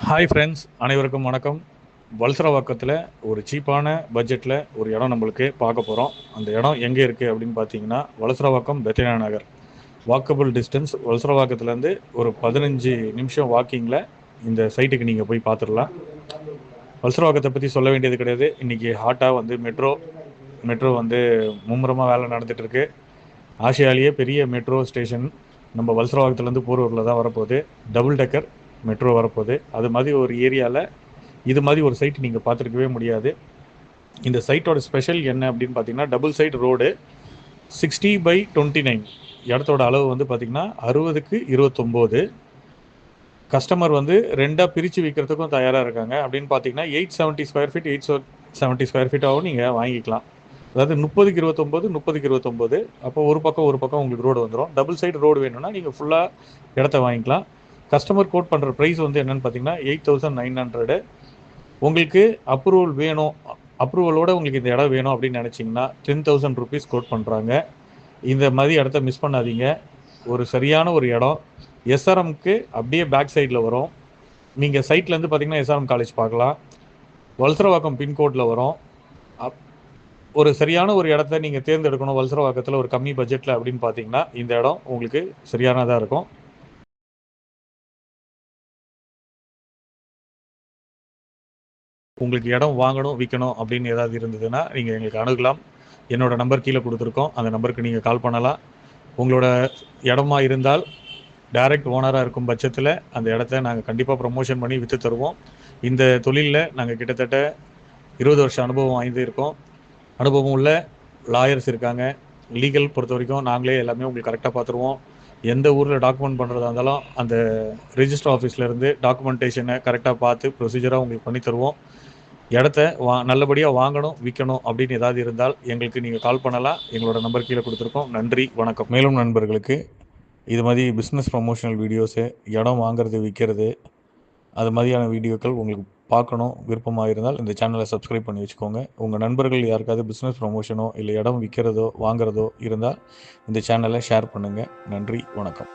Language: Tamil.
ஹாய் ஃப்ரெண்ட்ஸ், அனைவருக்கும் வணக்கம். வல்சரவாக்கத்தில் ஒரு சீப்பான பட்ஜெட்டில் ஒரு இடம் நம்மளுக்கு பார்க்க போகிறோம். அந்த இடம் எங்கே இருக்குது அப்படின்னு பார்த்தீங்கன்னா, வல்சரவாக்கம் பெத்தனா நகர். வாக்கபிள் டிஸ்டன்ஸ் வல்சரவாக்கத்துலேருந்து ஒரு 15 நிமிஷம் வாக்கிங்கில் இந்த சைட்டுக்கு நீங்கள் போய் பார்த்துடலாம். வல்சரவாக்கத்தை பற்றி சொல்ல வேண்டியது கிடையாது. இன்றைக்கி ஹாட்டாக வந்து மெட்ரோ வந்து மும்முரமாக வேலை நடந்துகிட்ருக்கு. ஆசியாலேயே பெரிய மெட்ரோ ஸ்டேஷன் நம்ம வல்சரவாக்கத்துலேருந்து போரூரில் தான் வரப்போகுது. டபுள் டெக்கர் மெட்ரோ வரப்போகுது. அது மாதிரி ஒரு ஏரியாவில் இது மாதிரி ஒரு சைட் நீங்கள் பார்த்துருக்கவே முடியாது. இந்த சைட்டோட ஸ்பெஷல் என்ன அப்படின்னு பார்த்தீங்கன்னா, டபுள் சைடு ரோடு 60/29. இடத்தோட அளவு வந்து பார்த்தீங்கன்னா 60க்கு 29. கஸ்டமர் வந்து ரெண்டாக பிரித்து விற்கிறதுக்கும் தயாராக இருக்காங்க. அப்படின்னு பார்த்தீங்கன்னா 870 ஸ்கொயர் ஃபீட் 870 ஸ்கொயர் ஃபீட்டாகவும் நீங்கள் வாங்கிக்கலாம். அதாவது 30க்கு 29, 30க்கு 29. அப்போ ஒரு பக்கம் உங்களுக்கு ரோடு வந்துடும். டபுள் சைடு ரோடு வேணும்னா நீங்கள் ஃபுல்லாக இடத்த வாங்கிக்கலாம். கஸ்டமர் கோட் பண்ணுற ப்ரைஸ் வந்து என்னென்னு பார்த்தீங்கன்னா 8,900. உங்களுக்கு அப்ரூவல் வேணும், அப்ரூவலோடு உங்களுக்கு இந்த இடம் வேணும் அப்படின்னு நினச்சிங்கன்னா 10,000 ருபீஸ் கோட் பண்ணுறாங்க. இந்த மாதிரி இடத்த மிஸ் பண்ணாதீங்க. ஒரு சரியான ஒரு இடம் எஸ்ஆர்எம்க்கு அப்படியே பேக் சைடில் வரும். நீங்கள் சைட்லேருந்து பார்த்தீங்கன்னா எஸ்ஆர்எம் காலேஜ் பார்க்கலாம். வல்சரவாக்கம் பின்கோடில் வரும். ஒரு சரியான ஒரு இடத்த நீங்கள் தேர்ந்தெடுக்கணும் வல்சரவாக்கத்தில் ஒரு கம்மி பட்ஜெட்டில் அப்படின்னு பார்த்தீங்கன்னா இந்த இடம் உங்களுக்கு சரியானதாக இருக்கும். உங்களுக்கு இடம் வாங்கணும், விற்கணும் அப்படின்னு ஏதாவது இருந்ததுன்னா நீங்கள் எங்களுக்கு அணுகலாம். என்னோடய நம்பர் கீழே கொடுத்துருக்கோம். அந்த நம்பருக்கு நீங்கள் கால் பண்ணலாம். உங்களோட இடமா இருந்தால் டைரக்ட் ஓனராக இருக்கும் பட்சத்தில் அந்த இடத்த நாங்கள் கண்டிப்பாக ப்ரமோஷன் பண்ணி விற்று தருவோம். இந்த தொழிலில் நாங்கள் கிட்டத்தட்ட 20 வருஷம் அனுபவம் வாய்ந்து இருக்கோம். அனுபவம் உள்ள லாயர்ஸ் இருக்காங்க. லீகல் பொறுத்த வரைக்கும் நாங்களே எல்லாமே உங்களுக்கு கரெக்டாக பார்த்துருவோம். எந்த ஊரில் டாக்குமெண்ட் பண்ணுறதா இருந்தாலும் அந்த ரிஜிஸ்டர் ஆஃபீஸ்லேருந்து டாக்குமெண்டேஷனை கரெக்டாக பார்த்து ப்ரொசீஜராக உங்களுக்கு பண்ணி தருவோம். இடத்த நல்லபடியாக வாங்கணும், விற்கணும் அப்படின்னு ஏதாவது இருந்தால் எங்களுக்கு நீங்கள் கால் பண்ணலாம். எங்களோட நம்பர் கீழே கொடுத்துருக்கோம். நன்றி, வணக்கம். மேலும் நண்பர்களுக்கு இது மாதிரி பிஸ்னஸ் ப்ரமோஷனல் வீடியோஸு, இடம் வாங்குறது, விற்கிறது, அது மாதிரியான வீடியோக்கள் உங்களுக்கு பார்க்கணும் விருப்பமாக இருந்தால் இந்த சேனலை சப்ஸ்கிரைப் பண்ணி வச்சுக்கோங்க. உங்கள் நண்பர்கள் யாருக்காவது பிஸ்னஸ் ப்ரமோஷனோ இல்லை இடம் விற்கிறதோ வாங்குறதோ இருந்தால் இந்த சேனலை ஷேர் பண்ணுங்கள். நன்றி, வணக்கம்.